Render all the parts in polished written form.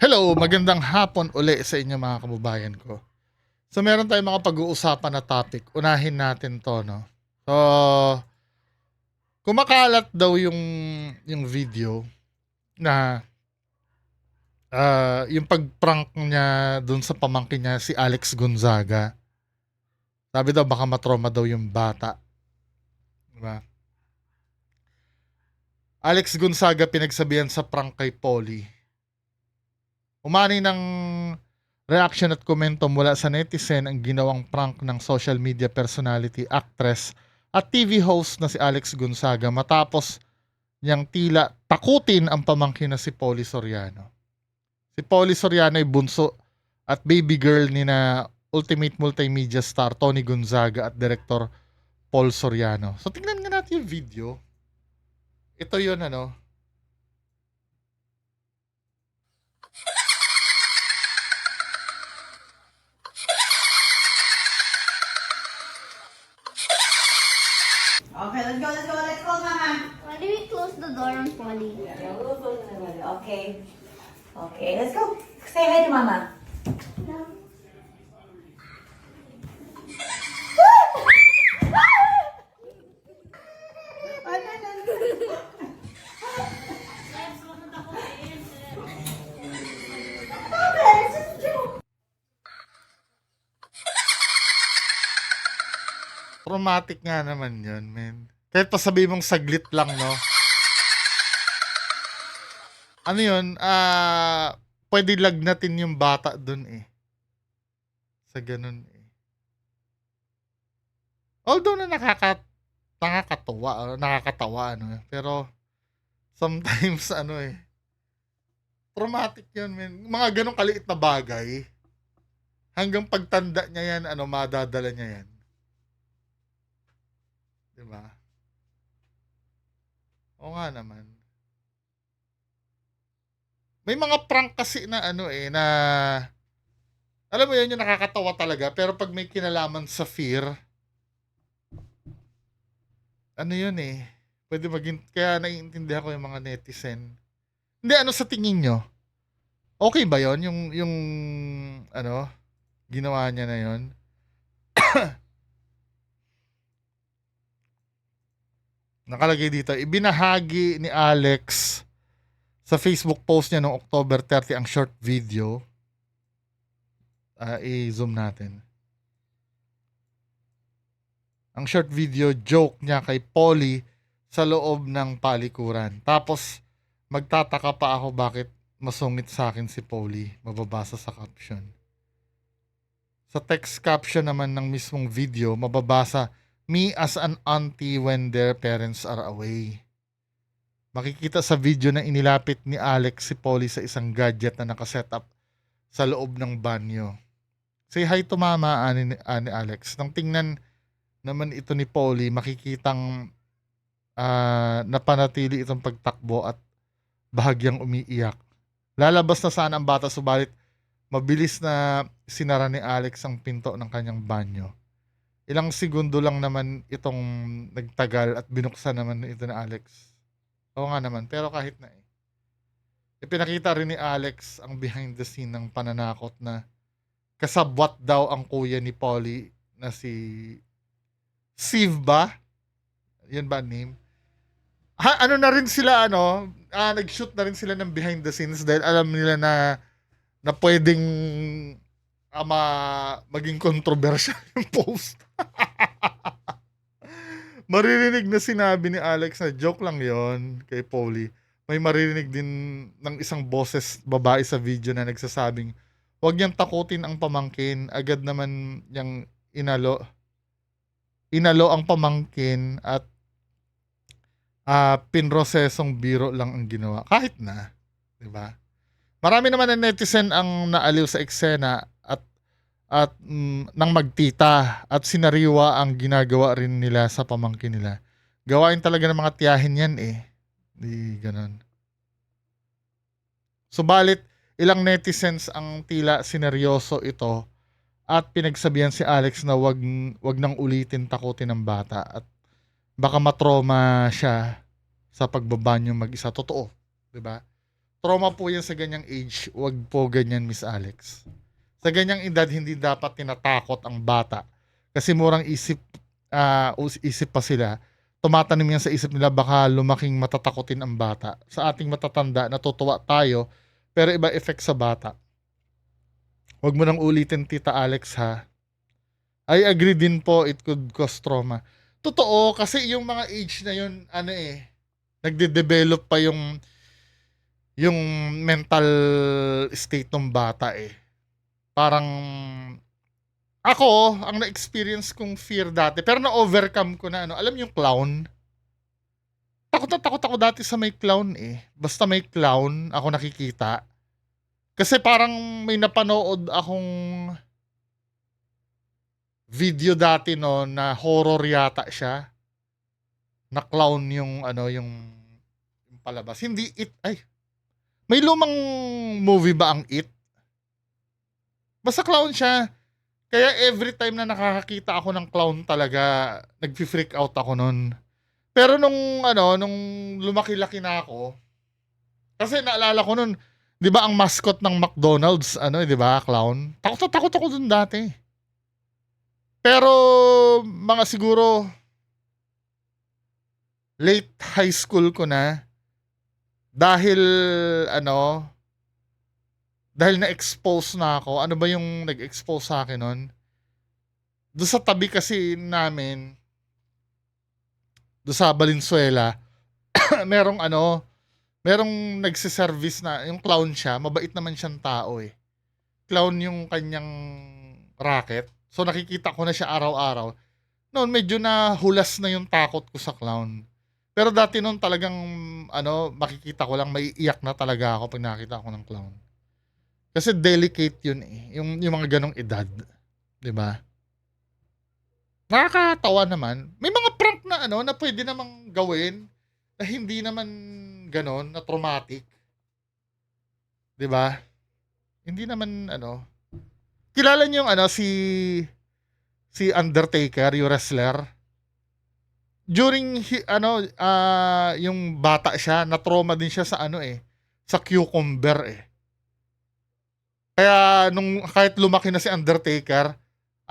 Hello, magandang hapon uli sa inyo mga kababayan ko. So meron tayong mga pag-uusapan na topic. Unahin natin 'to, no. So, kumakalat daw yung video na yung pag-prank niya dun sa pamangkin niya si Alex Gonzaga. Sabi daw baka matrauma daw yung bata, 'di ba? Alex Gonzaga pinagsabihan sa prank kay Polly. Umani ng reaction at komento mula sa netizen ang ginawang prank ng social media personality, actress at TV host na si Alex Gonzaga matapos niyang tila takutin ang pamangkin na si Polly Soriano. Si Polly Soriano ay bunso at baby girl ni na Ultimate Multimedia star Tony Gonzaga at director Paul Soriano. So tingnan nga natin yung video. Ito yun ano. Okay, let's go, Mama. Why do we close the door on Polly? Yeah, we'll close the window. Okay. Okay, let's go. Say hi to Mama. Traumatic nga naman yun, men. Kahit pa sabihin mong saglit lang, no? Ano yun? Pwede lagnatin yung bata dun eh. Sa ganun eh. Although na nakakatawa, ano. Pero, sometimes, ano eh. Traumatic yun, men. Mga ganong kaliit na bagay. Hanggang pagtanda niya yan, madadala niya yan. Diba? Oo nga naman. May mga prank kasi na na alam mo yun yung nakakatawa talaga pero pag may kinalaman sa fear, ano yun eh, pwede maging, kaya naiintindihan ko yung mga netizen. Hindi, sa tingin nyo? Okay ba yun? Yung ginawa niya na yun? Nakalagay dito, ibinahagi ni Alex sa Facebook post niya noong October 30 ang short video. I-zoom natin. Ang short video joke niya kay Polly sa loob ng palikuran. Tapos, magtataka pa ako bakit masungit sa akin si Polly. Mababasa sa caption. Sa text caption naman ng mismong video, mababasa, "Me as an auntie when their parents are away." Makikita sa video na inilapit ni Alex si Polly sa isang gadget na nakasetup sa loob ng banyo. "Say hi to mama," ani Alex. Nang tingnan naman ito ni Polly, makikitang napanatili itong pagtakbo at bahagyang umiiyak. Lalabas na sana ang bata subalit mabilis na sinara ni Alex ang pinto ng kanyang banyo. Ilang segundo lang naman itong nagtagal at binuksan naman ito ni Alex. Oo nga naman, pero kahit na eh. Ipinakita rin ni Alex ang behind the scene ng pananakot na kasabwat daw ang kuya ni Polly na si Steve ba? Yan ba ang name? Ano na rin sila, nag-shoot na rin sila ng behind the scenes dahil alam nila na pwedeng maging controversial yung post. Maririnig na sinabi ni Alex na joke lang yon kay Polly. May maririnig din ng isang boses babae sa video na nagsasabing, "Huwag niyang takutin ang pamangkin." Agad naman niyang inalo ang pamangkin at pinrosesong biro lang ang ginawa. Kahit na, 'di ba? Marami naman ng netizen ang naaliw sa eksena at nang magtita at sinariwa ang ginagawa rin nila sa pamangkin nila. Gawain talaga ng mga tiyahin yan eh. Di ganun. Subalit, ilang netizens ang tila sineryoso ito at pinagsabihan si Alex na wag nang ulitin takutin ng bata at baka matrauma siya sa pagbabanyo mag-isa. Totoo, 'di ba? trauma po yan sa ganyang age. Wag po ganyan, Miss Alex. Sa ganyang edad, hindi dapat tinatakot ang bata. Kasi murang isip pa sila. Tumatanim yan sa isip nila, baka lumaking matatakotin ang bata. Sa ating matatanda, natutuwa tayo, pero iba effect sa bata. Huwag mo nang ulitin, Tita Alex, ha? I agree din po, it could cause trauma. Totoo, kasi yung mga age na yun, nagde-develop pa yung mental state ng bata eh. Parang, ako, ang na-experience kong fear dati, pero na-overcome ko na, alam yung clown? Takot na takot ako dati sa may clown eh. Basta may clown, ako nakikita. Kasi parang may napanood akong video dati no na horror yata siya. Na clown yung palabas. Hindi It, may lumang movie ba ang It? Basta clown siya. Kaya every time na nakakakita ako ng clown talaga, nag-freak out ako nun. Pero nung lumaki-laki na ako, kasi naalala ko nun, 'di ba ang mascot ng McDonald's, 'di ba, clown? Takot na takot ako dun dati. Pero mga siguro late high school ko na dahil dahil na-expose na ako. Ano ba yung nag-expose sa akin nun? Doon sa tabi kasi namin, doon sa Valenzuela, merong nagsiservice na, yung clown siya, mabait naman siyang tao eh. Clown yung kanyang racket. So nakikita ko na siya araw-araw. Noon medyo nahulas na yung takot ko sa clown. Pero dati noon talagang makikita ko lang, maiiyak na talaga ako pag nakita ko ng clown. Kasi delicate yun eh. Yung mga ganong edad. 'Di ba? Nakakatawa naman. May mga prank na na pwede namang gawin na hindi naman ganon, na traumatic. 'Di ba? Hindi naman kilala niyo yung si Undertaker, yung wrestler. During yung bata siya, na-trauma din siya sa sa cucumber eh. Kaya nung kahit lumaki na si Undertaker,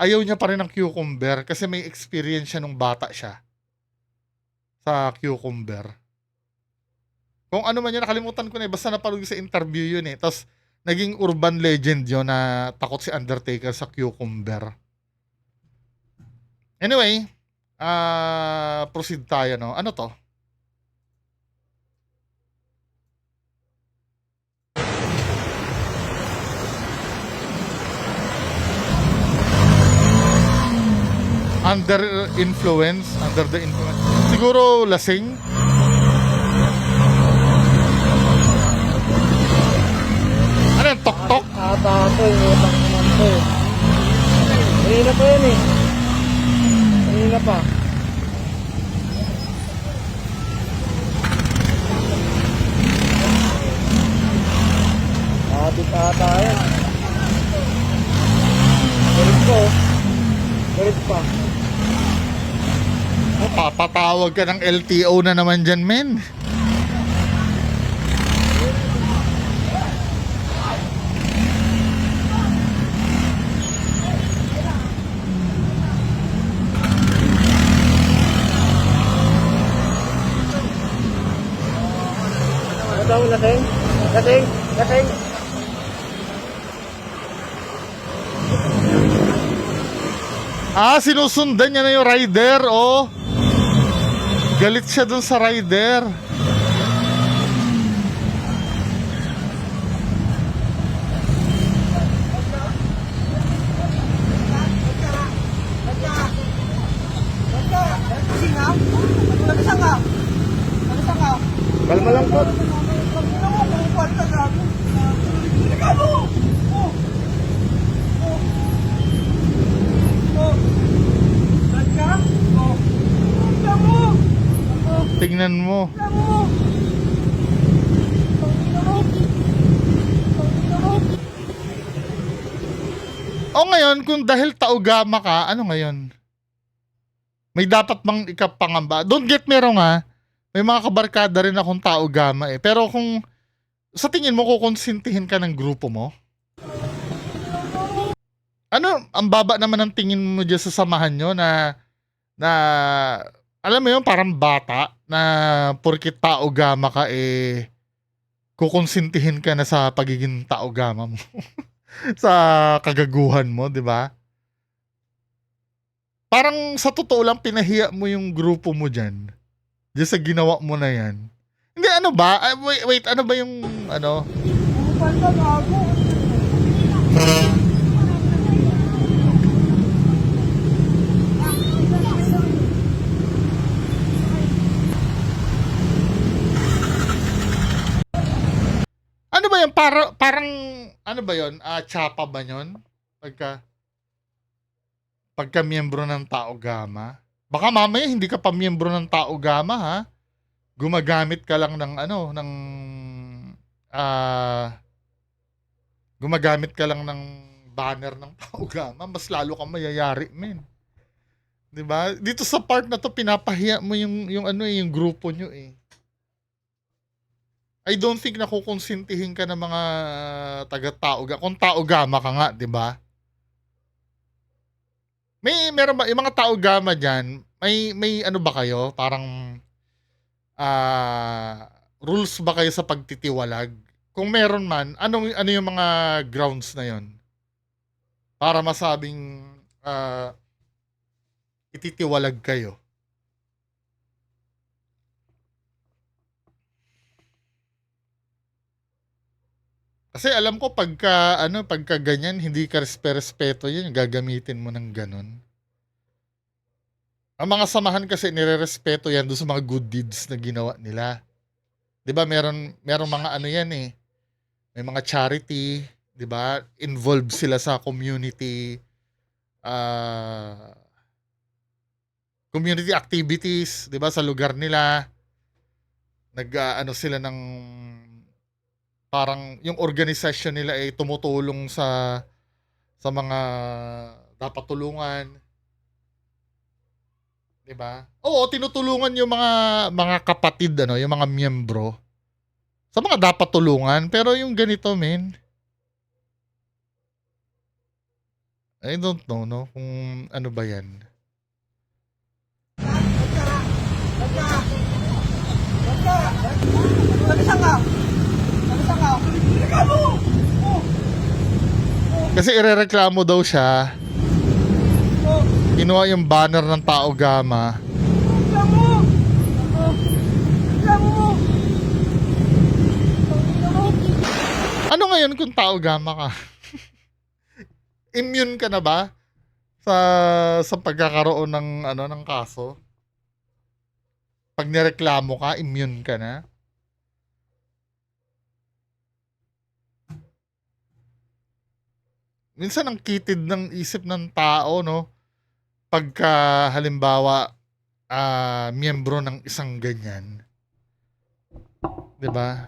ayaw niya pa rin ng cucumber kasi may experience siya nung bata siya sa cucumber. Kung ano man yun, nakalimutan ko na eh. Basta napanood ko sa interview yun eh. Tapos, naging urban legend yun na takot si Undertaker sa cucumber. Anyway, proceed tayo, no? Ano to? Under the influence. Siguro lasing. Ano yung tok-tok? Ata ako yung utang naman ko eh. Kanina pa yan eh. Kanina pa. Adik ata yan. Galit ko. Galit pa. Papatawag ka ng LTO na naman dyan, men. Ano daw, lasing? Lasing? Lasing? Sinusundan niya na yung rider, oh. Galit siya dun sa rider. Kalma lang po. Tingnan mo. O ngayon, kung dahil taugama ka, ano ngayon? May dapat bang ikapangamba? Don't get me wrong ha. May mga kabarkada rin akong taugama eh. Pero kung sa tingin mo kukonsintihin ka ng grupo mo? Ano, ang baba naman ng tingin mo diyan sa samahan niyo na alam mo 'yun, parang bata na porket tao gama ka, kukonsintihin ka na sa pagiging tao gama mo, sa kagaguhan mo, 'di ba? Parang sa totoo lang pinahiya mo yung grupo mo diyan, sa ginawa mo na 'yan. Hindi, ano ba? Wait, ano ba yung ano? Ano ba yun? Parang ano ba yun? Tsapa ba yun? Pagka miyembro ng Tao Gama? Baka mamaya hindi ka pa miyembro ng Tao Gama, ha? Gumagamit ka lang ng ano, ng ah gumagamit ka lang ng banner ng Tao Gama, mas lalo kang mayayari, men. 'Di ba? Dito sa part na 'to pinapahiya mo yung ano, yung grupo nyo, eh. I don't think na kukonsintihin ka ng mga taga Tao Gama kung Tao Gama ka nga, 'di ba? Meron ba yung mga Tao Gama diyan, may ano ba kayo, parang rules ba kayo sa pagtitiwalag? Kung meron man, ano yung mga grounds na yon para masabing ititiwalag kayo? Kasi alam ko pagka ganyan, hindi ka respeto yun, gagamitin mo ng ganun. Ang mga samahan kasi nirerespeto yan doon sa mga good deeds na ginawa nila. 'Di ba merong mga ano yan, eh. May mga charity, 'di ba? Involved sila sa community activities, 'di ba, sa lugar nila. Ano sila ng parang yung organisasyon nila ay tumutulong sa mga dapat tulungan, 'di ba? Oo, tinutulungan yung mga kapatid, ano, yung mga miyembro sa mga dapat tulungan, pero yung ganito, men, I don't know, no, kung ano ba 'yan. Kasi irereklamo daw siya. Kinuha yung banner ng Tao Gama. Ano ngayon kung Tao Gama ka? Immune ka na ba sa pagkakaroon ng ano, ng kaso? Pag nireklamo ka, immune ka na? Minsan ang kitid ng isip ng tao, no? Pagka halimbawa miyembro ng isang ganyan. 'Di ba?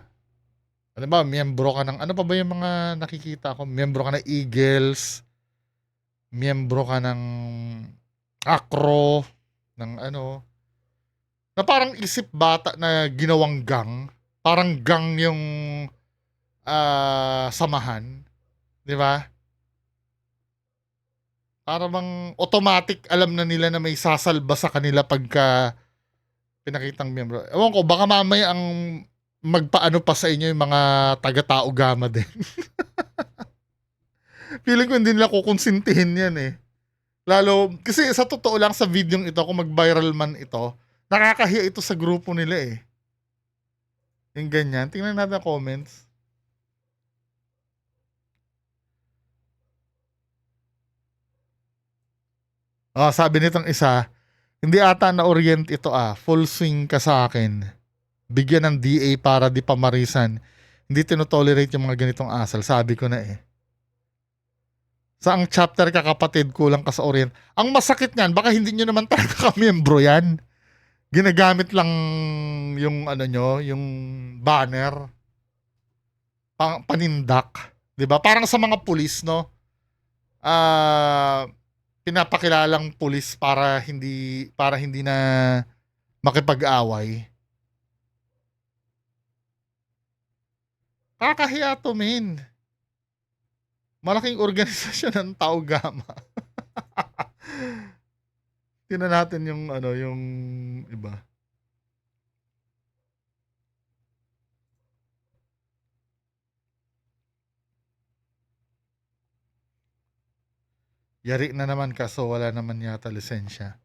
Halimbawa, miyembro ka ng ano pa ba yung mga nakikita ko? Miyembro ka ng Eagles, miyembro ka ng Acro, ng ano, na parang isip bata na ginawang gang. Parang gang yung samahan, 'di ba? Para bang automatic alam na nila na may sasalba sa kanila pagka pinakitang miyembro. Ewan ko, baka mamaya ang magpaano pa sa inyo yung mga taga-Tao Gama din. Feeling ko hindi nila kukonsintihin yan, eh. Lalo, kasi sa totoo lang sa videong ito, kung mag-viral man ito, nakakahiya ito sa grupo nila, eh. Yung ganyan. Tingnan natin ang comments. Sabi nitong isa, hindi ata na-orient ito, full swing ka sa akin. Bigyan ng DA para di pamarisan. Hindi tinotolerate yung mga ganitong asal. Sabi ko na, eh. Sa ang chapter ka, kapatid, kulang ka sa orient. Ang masakit niyan, baka hindi nyo naman talaga ka-membro yan. Ginagamit lang yung ano nyo, yung banner. Panindak. 'Di ba? Parang sa mga pulis, no? Pinapakilalang pulis para hindi na makipag-away. Kakahiya to, men. Malaking organisasyon ng Tau Gama. Tingnan natin yung ano, yung iba. Yari na naman kaso wala naman yata lisensya.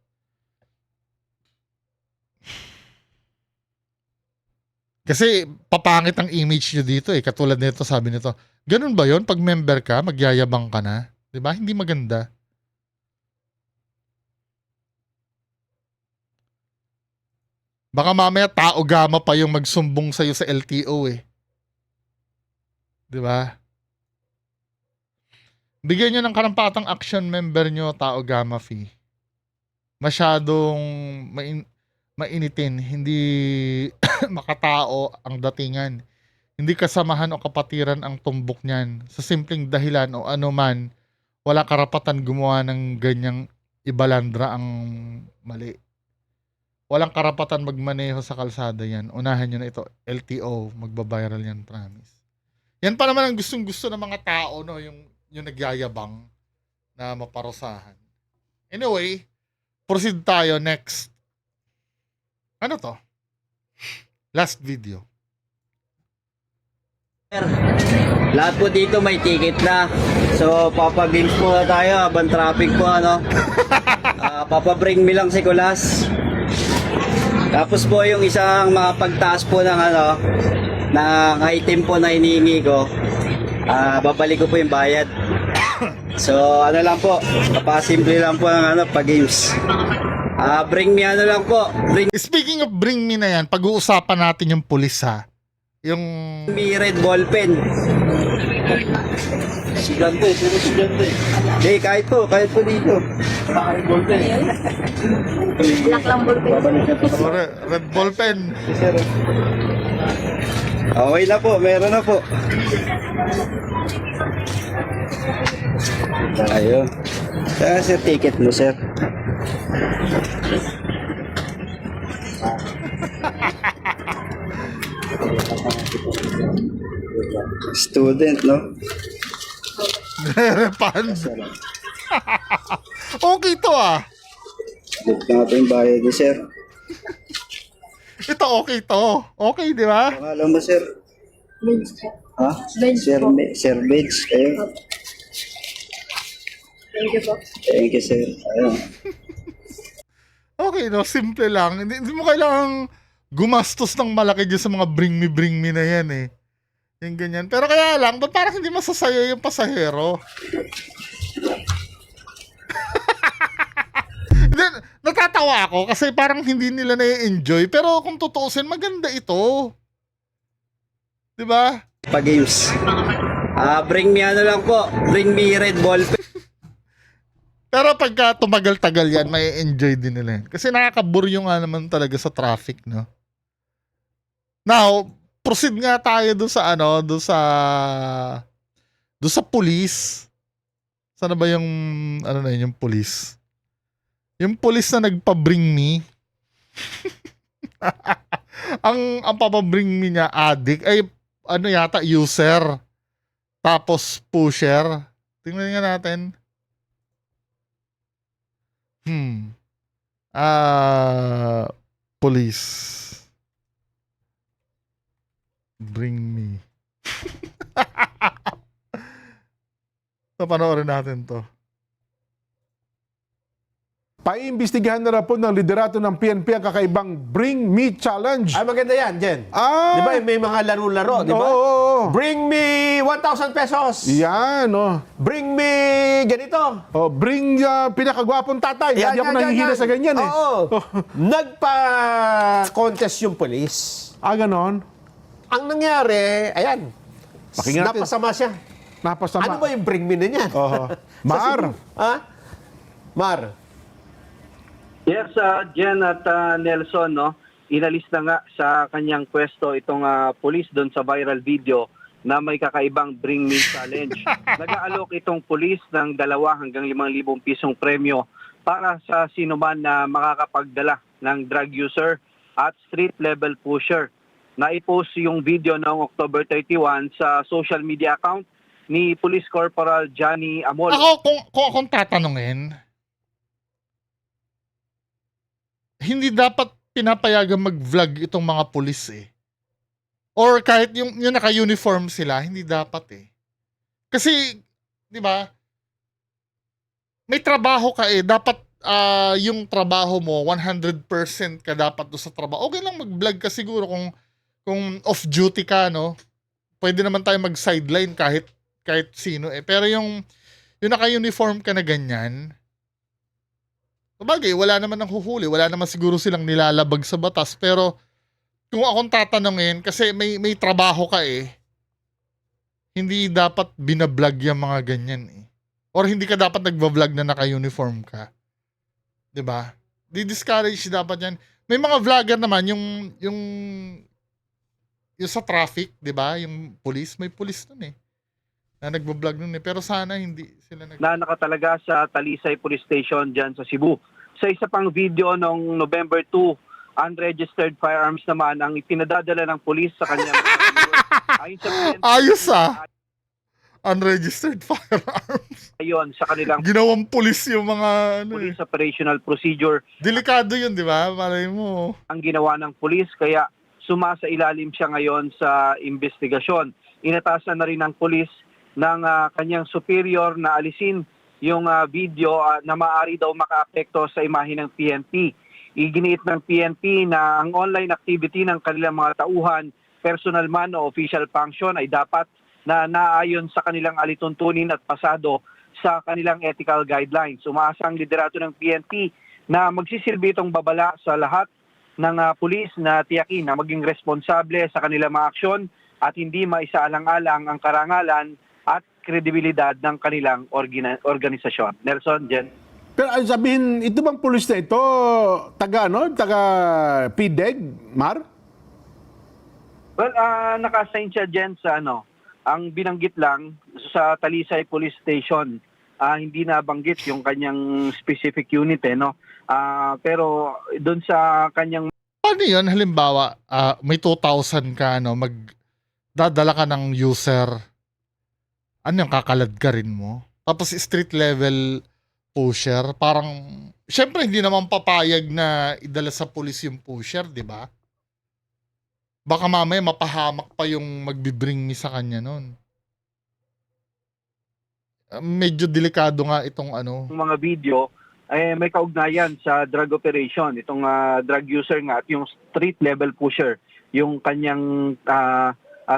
Kasi papangit ang image nyo dito eh. Katulad nito, sabi nito. Ganun ba yon? Pag member ka, magyayabang ka na? 'Di ba? Hindi maganda. Baka mamaya Tau Gama pa yung magsumbong sa'yo sa LTO eh. 'Di ba? Bigyan nyo ng karampatang action member nyo, Tau Gama fee. Masyadong mainitin, hindi makatao ang datingan. Hindi kasamahan o kapatiran ang tumbok niyan. Sa simpleng dahilan o anuman, wala karapatan gumawa ng ganyang ibalandra ang mali. Walang karapatan magmaneho sa kalsada yan. Unahan nyo na ito, LTO, magbabiral yan, promise. Yan pa naman ang gustong-gusto ng mga tao, no? Yung nagyayabang na maparusahan. Anyway, proceed tayo next. Ano to? Last video. Lahat po dito may ticket na. So, papa-games po na tayo habang traffic po, ano. Papa-bring me lang si Kulas. Tapos po yung isang makapagtaas po ng ano, ng item po na hinihingi ko, babalik ko po yung bayad. So, ano lang po, papasimple lang po ng ano, pa-games. Bring me ano lang po, Speaking of bring me na yan, pag-uusapan natin yung pulis ha. Yung... me red ball pen. Sigante, puro sigante. Kahit po dito. Bakit ball pen? Black lang ball pen. Red ball pen. Okay na po, meron na po. Ayun. Saan sir ticket mo, sir? Student, no? Refund. Okay to ah. Book natin bayad ni sir. Ito okay to. Okay, di ba? Pangalan mo, sir? Ha? Sir, sir Benz, kayo? Thank you po. Thank you, sir. Ayun. Okay, no? Simple lang. Hindi mo kailangang gumastos ng malaki dyan sa mga bring me na yan eh. Yung ganyan. Pero kaya lang, ba't parang hindi masasaya yung pasahero? Then, natatawa ako kasi parang hindi nila na-enjoy. Pero kung tutuusin, maganda ito. Diba? Pa-games. Bring me ano lang po. Bring me red ball pen. Pero pagka tumagal-tagal yan, may enjoy din nila yan. Kasi nakakaburyo nga naman talaga sa traffic, no? Now, proceed nga tayo doon sa ano, doon sa police. Sana ba yung, ano na yun, yung police? Yung police na nagpa-bring me. ang papabring me niya, addict, ay, ano yata, user. Tapos pusher. Tingnan nga natin. Police. Bring me. So, panoorin natin to. Paiimbestigahan na po ng liderato ng PNP ang kakaibang Bring Me Challenge. Ay, maganda yan, Jen. Ah! Di ba, may mga laro-laro, di ba? Oo. Bring me 1,000 pesos. Yan, oh. Bring me ganito. Oh, bring pinakagwapong tatay. Hindi ako nahihila sa ganyan eh. Oo. Nagpa-contest yung police. Ah, ganon. Ang nangyari, ayan. Pakinggan natin. Napasama siya. Napasama. Ano ba yung bring me na niyan? Oo. Mar. Ha? Mar. Yes, Jen at Nelson, no, inalis na nga sa kanyang pwesto itong police doon sa viral video na may kakaibang Bring Me Challenge. Nag-aalok itong police ng 2 hanggang 5,000 pisong premyo para sa sinuman na makakapagdala ng drug user at street level pusher na-post yung video noong October 31 sa social media account ni Police Corporal Johnny Amol. Ako, kung akong tatanungin, hindi dapat pinapayagan mag-vlog itong mga pulis eh. Or kahit yung naka-uniform sila, hindi dapat eh. Kasi, di ba, may trabaho ka eh. Dapat yung trabaho mo, 100% ka dapat do sa trabaho. Okay lang mag-vlog ka siguro kung off-duty ka, no? Pwede naman tayo mag-sideline kahit sino eh. Pero yung naka-uniform ka na ganyan, sabagay, wala naman ang huhuli. Wala naman siguro silang nilalabag sa batas. Pero kung akong tatanungin, kasi may trabaho ka eh, hindi dapat binablog yung mga ganyan eh. Or hindi ka dapat nagbablog na naka-uniform ka. 'Di ba? Di-discourage dapat yan. May mga vlogger naman, yung sa traffic, 'di ba? Yung police, may police nun eh. Na nagbablog nun eh. Pero sana hindi sila Na nakatalaga sa Talisay Police Station dyan sa Cebu. Sa isa pang video noong November 2, unregistered firearms naman ang ipinadadala ng police sa kanyang ayon sa PNP, Ayos unregistered firearms. ayon sa kanilang Ginawang police yung mga ano eh. police operational procedure Delikado yun, di ba? Malay mo. ang ginawa ng police, kaya sumasa ilalim siya ngayon sa investigasyon. Inatasan na rin ng police ng kanyang superior na alisin yung video na maaari daw makaapekto sa imahe ng PNP. Iginiit ng PNP na ang online activity ng kanilang mga tauhan, personal man o official function ay dapat na naayon sa kanilang alituntunin at pasado sa kanilang ethical guidelines. Umaasa ang liderato ng PNP na magsisilbi itong babala sa lahat ng pulis na tiyakin na maging responsable sa kanilang mga aksyon at hindi maisaalang-alang ang karangalan at kredibilidad ng kanilang organisasyon. Nelson, Jen. Pero ay sabihin, ito bang pulis na ito, taga PDEG, Mar? Well, naka-assign siya Jen sa ang binanggit lang sa Talisay Police Station. Hindi nabanggit yung kanyang specific unit no. Pero doon sa kanyang Paano yun? Halimbawa, may 2,000 ka, magdadala ka ng user. Ano yung kakalad ka rin mo? Tapos street level pusher. Parang, syempre hindi naman papayag na idala sa pulis yung pusher, di ba? Baka mamaya mapahamak pa yung magbibring me sa kanya nun. Medyo delikado nga itong mga video may kaugnayan sa drug operation. Itong drug user nga at yung street level pusher, yung kanyang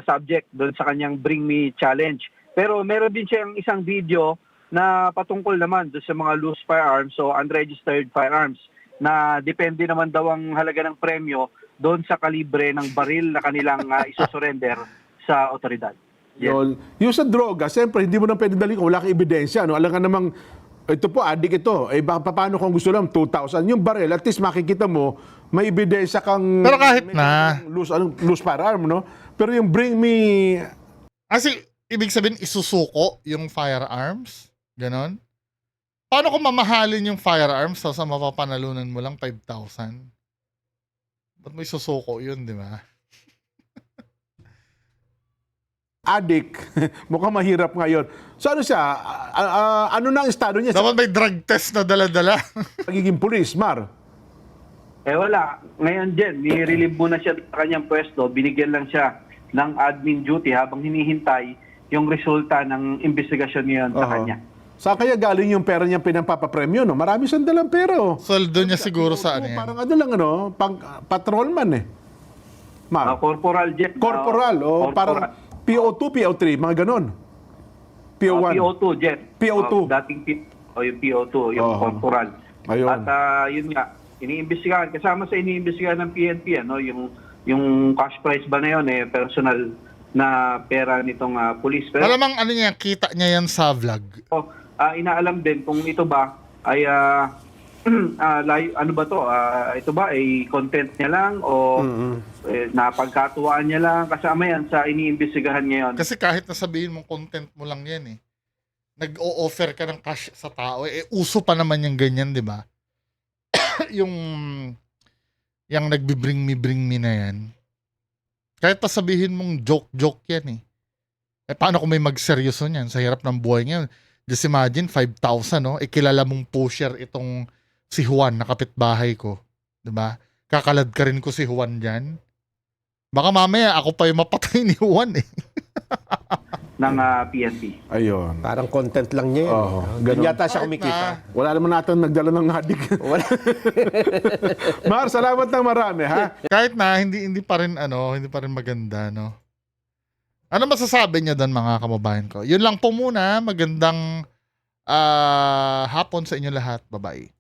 subject doon sa kanyang Bring Me Challenge. Pero meron din siyang isang video na patungkol naman doon sa mga loose firearms o unregistered firearms na depende naman daw ang halaga ng premyo doon sa kalibre ng baril na kanilang isusurrender sa otoridad. Yun. Yung sa droga, siyempre, hindi mo na pwede dali kung wala kang ebidensya. Alam ka namang, ito po, adik ito. Paano kung gusto lang, 2,000. Yung baril, at least makikita mo, may ebidensya kang... Pero kahit na... Loose firearm, no? Pero yung Bring Me... Kasi, ibig sabihin, isusuko yung firearms? Ganon? Paano kung mamahalin yung firearms sa mapapanalunan mo lang 5,000? Ba't mo isusuko yun, di ba? Adik, mukhang mahirap ngayon. So ano siya? Ano na ang estado niya? Dapat may drug test na dala-dala. Pagiging pulis, Mar? Wala. Ngayon, Jen, ni-relieve muna siya sa kanyang pwesto. Binigyan lang siya ng admin duty habang hinihintay yung resulta ng investigasyon niyon sa kanya. Saan kaya galing yung pera niyang pinampapapremyo, no? Marami siyang dalang pera, oh. Sweldo niya siguro sa ano yan. Parang lang, patrolman, eh. Mar? Corporal Jet. Corporal, parang PO2, PO3, mga ganon. PO1. PO2 Jet. PO2. Dating yung PO2, yung corporal. Ayun. At yun nga, iniimbestigahan. Kasama sa iniimbestigahan ng PNP, yung cash prize ba na yun, personal na pera nitong police. Pero Malamang niya, kita niya yan sa vlog. inaalam din kung ito ba ay ano ba to? Ito ba ay content niya lang o napagkatuwaan niya lang? Kasama yan sa iniimbestigahan ngayon. Kasi kahit nasabihin mong content mo lang yan eh. Nag-o-offer ka ng cash sa tao. Uso pa naman yung ganyan, di ba? yung nagbi-bring me na yan. Kahit pa sabihin mong joke-joke yan eh. Eh paano kung may magseryoso niyan sa hirap ng buhay ngayon? Just imagine 5,000 no? Eh kilala mong pusher itong si Juan na kapitbahay ko. 'Di ba? Kakalad ka rin ko si Juan diyan. Baka mamaya ako pa yung mapatay ni Juan eh. ng PNP. Ayun. Parang content lang niya yun. Oo, Doon ganun. yata siya Kahit kumikita. na, Wala naman natin nagdala ng adik. Wala. Mar, salamat ng marami, ha? kahit na hindi pa rin maganda no. Ano masasabi niyo doon mga kababayan ko? Yun lang po muna. Magandang hapon sa inyo lahat. Bye-bye.